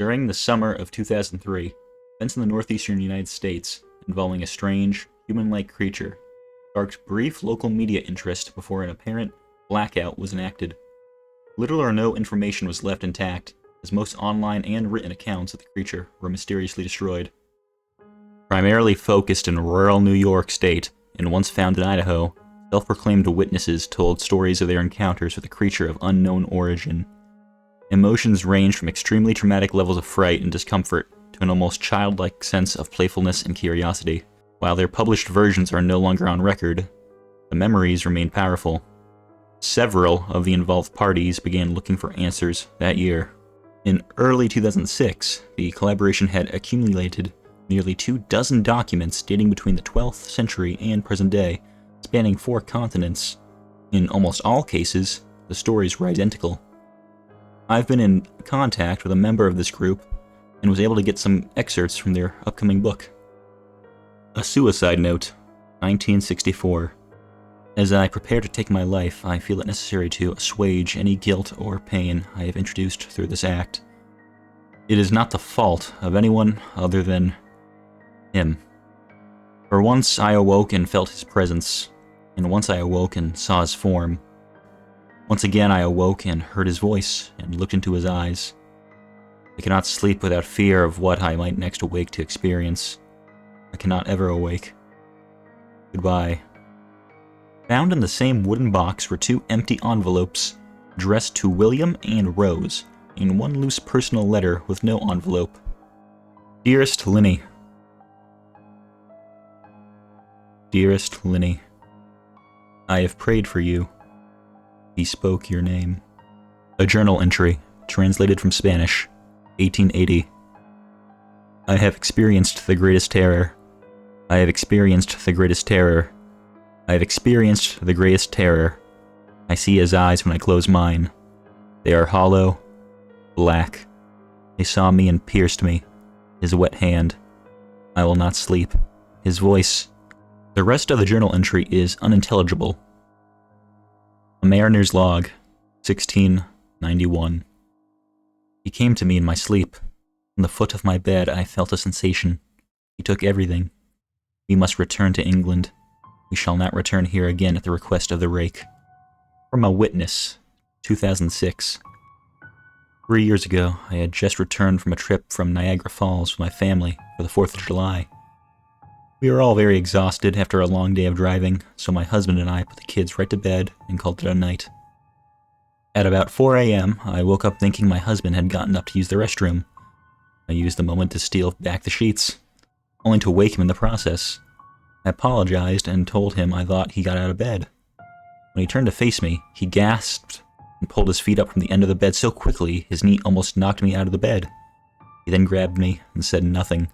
During the summer of 2003, events in the northeastern United States involving a strange, human-like creature sparked brief local media interest before an apparent blackout was enacted. Little or no information was left intact, as most online and written accounts of the creature were mysteriously destroyed. Primarily focused in rural New York State and once found in Idaho, self-proclaimed witnesses told stories of their encounters with a creature of unknown origin. Emotions ranged from extremely traumatic levels of fright and discomfort to an almost childlike sense of playfulness and curiosity. While their published versions are no longer on record, the memories remain powerful. Several of the involved parties began looking for answers that year. In early 2006, the collaboration had accumulated nearly 24 documents dating between the 12th century and present day, spanning 4 continents. In almost all cases, the stories were identical. I've been in contact with a member of this group and was able to get some excerpts from their upcoming book. A Suicide Note, 1964. As I prepare to take my life, I feel it necessary to assuage any guilt or pain I have introduced through this act. It is not the fault of anyone other than him. For once I awoke and felt his presence, and once I awoke and saw his form. Once again I awoke and heard his voice and looked into his eyes. I cannot sleep without fear of what I might next awake to experience. I cannot ever awake. Goodbye. Found in the same wooden box were 2 empty envelopes addressed to William and Rose, and 1 loose personal letter with no envelope. Dearest Linny. Dearest Linny. I have prayed for you. He spoke your name. A journal entry, translated from Spanish, 1880. I have experienced the greatest terror. I have experienced the greatest terror. I have experienced the greatest terror. I see his eyes when I close mine. They are hollow, black. They saw me and pierced me. His wet hand. I will not sleep. His voice. The rest of the journal entry is unintelligible. A Mariner's Log, 1691. He came to me in my sleep. From the foot of my bed I felt a sensation. He took everything. We must return to England. We shall not return here again at the request of the Rake. From a Witness, 2006. 3 years ago, I had just returned from a trip from Niagara Falls with my family for the 4th of July. We were all very exhausted after a long day of driving, so my husband and I put the kids right to bed and called it a night. At about 4 a.m., I woke up thinking my husband had gotten up to use the restroom. I used the moment to steal back the sheets, only to wake him in the process. I apologized and told him I thought he got out of bed. When he turned to face me, he gasped and pulled his feet up from the end of the bed so quickly his knee almost knocked me out of the bed. He then grabbed me and said nothing.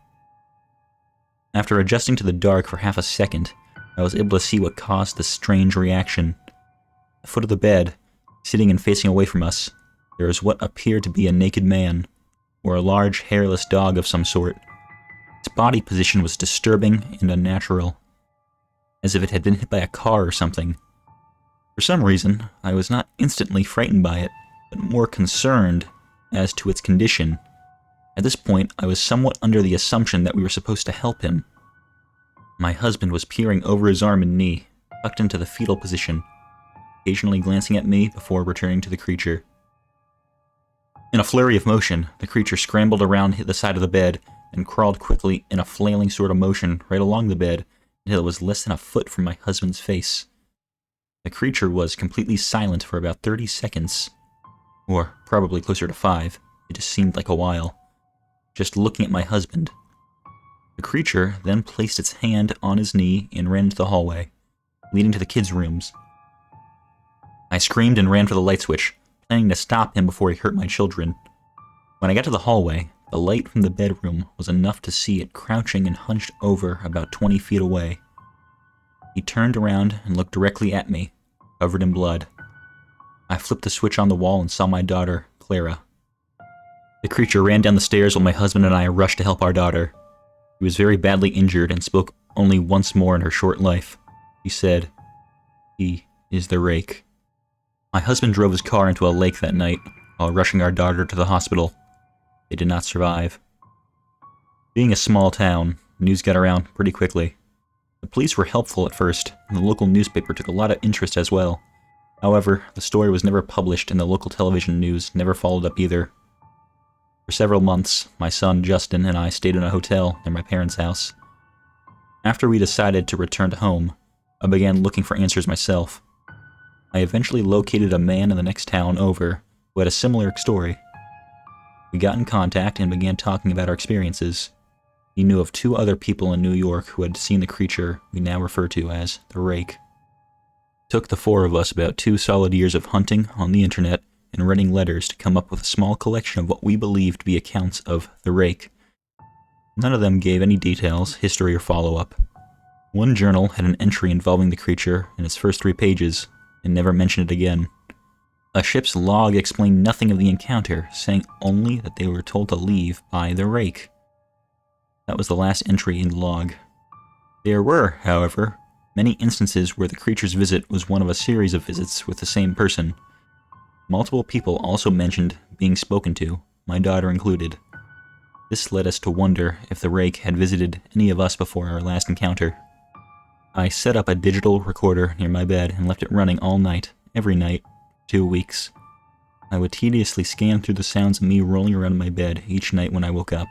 After adjusting to the dark for half a second, I was able to see what caused this strange reaction. At the foot of the bed, sitting and facing away from us, there was what appeared to be a naked man, or a large hairless dog of some sort. Its body position was disturbing and unnatural, as if it had been hit by a car or something. For some reason, I was not instantly frightened by it, but more concerned as to its condition. At this point, I was somewhat under the assumption that we were supposed to help him. My husband was peering over his arm and knee, tucked into the fetal position, occasionally glancing at me before returning to the creature. In a flurry of motion, the creature scrambled around the side of the bed and crawled quickly in a flailing sort of motion right along the bed until it was less than a foot from my husband's face. The creature was completely silent for about 30 seconds, or probably closer to 5. It just seemed like a while, just looking at my husband. The creature then placed its hand on his knee and ran into the hallway, leading to the kids' rooms. I screamed and ran for the light switch, planning to stop him before he hurt my children. When I got to the hallway, the light from the bedroom was enough to see it crouching and hunched over about 20 feet away. He turned around and looked directly at me, covered in blood. I flipped the switch on the wall and saw my daughter, Clara. The creature ran down the stairs while my husband and I rushed to help our daughter. She was very badly injured and spoke only once more in her short life. She said, "He is the Rake." My husband drove his car into a lake that night while rushing our daughter to the hospital. They did not survive. Being a small town, news got around pretty quickly. The police were helpful at first, and the local newspaper took a lot of interest as well. However, the story was never published and the local television news never followed up either. For several months, my son Justin and I stayed in a hotel near my parents' house. After we decided to return to home, I began looking for answers myself. I eventually located a man in the next town over who had a similar story. We got in contact and began talking about our experiences. He knew of 2 other people in New York who had seen the creature we now refer to as the Rake. It took the 4 of us about 2 solid years of hunting on the internet and writing letters to come up with a small collection of what we believed to be accounts of the Rake. None of them gave any details, history, or follow-up. One journal had an entry involving the creature in its first 3 pages, and never mentioned it again. A ship's log explained nothing of the encounter, saying only that they were told to leave by the Rake. That was the last entry in the log. There were, however, many instances where the creature's visit was one of a series of visits with the same person. Multiple people also mentioned being spoken to, my daughter included. This led us to wonder if the Rake had visited any of us before our last encounter. I set up a digital recorder near my bed and left it running all night, every night, for 2 weeks. I would tediously scan through the sounds of me rolling around in my bed each night when I woke up.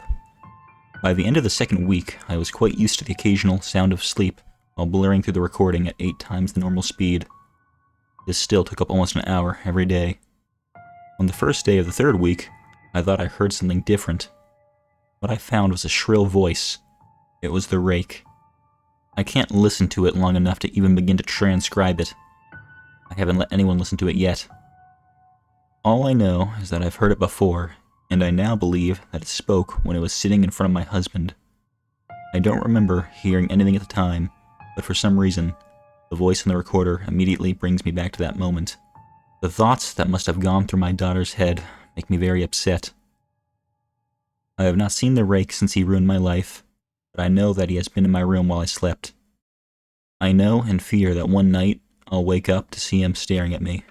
By the end of the second week, I was quite used to the occasional sound of sleep while blurring through the recording at 8 times the normal speed. This still took up almost an hour every day. On the first day of the 3rd week, I thought I heard something different. What I found was a shrill voice. It was the Rake. I can't listen to it long enough to even begin to transcribe it. I haven't let anyone listen to it yet. All I know is that I've heard it before, and I now believe that it spoke when it was sitting in front of my husband. I don't remember hearing anything at the time, but for some reason, the voice in the recorder immediately brings me back to that moment. The thoughts that must have gone through my daughter's head make me very upset. I have not seen the Rake since he ruined my life, but I know that he has been in my room while I slept. I know and fear that one night I'll wake up to see him staring at me.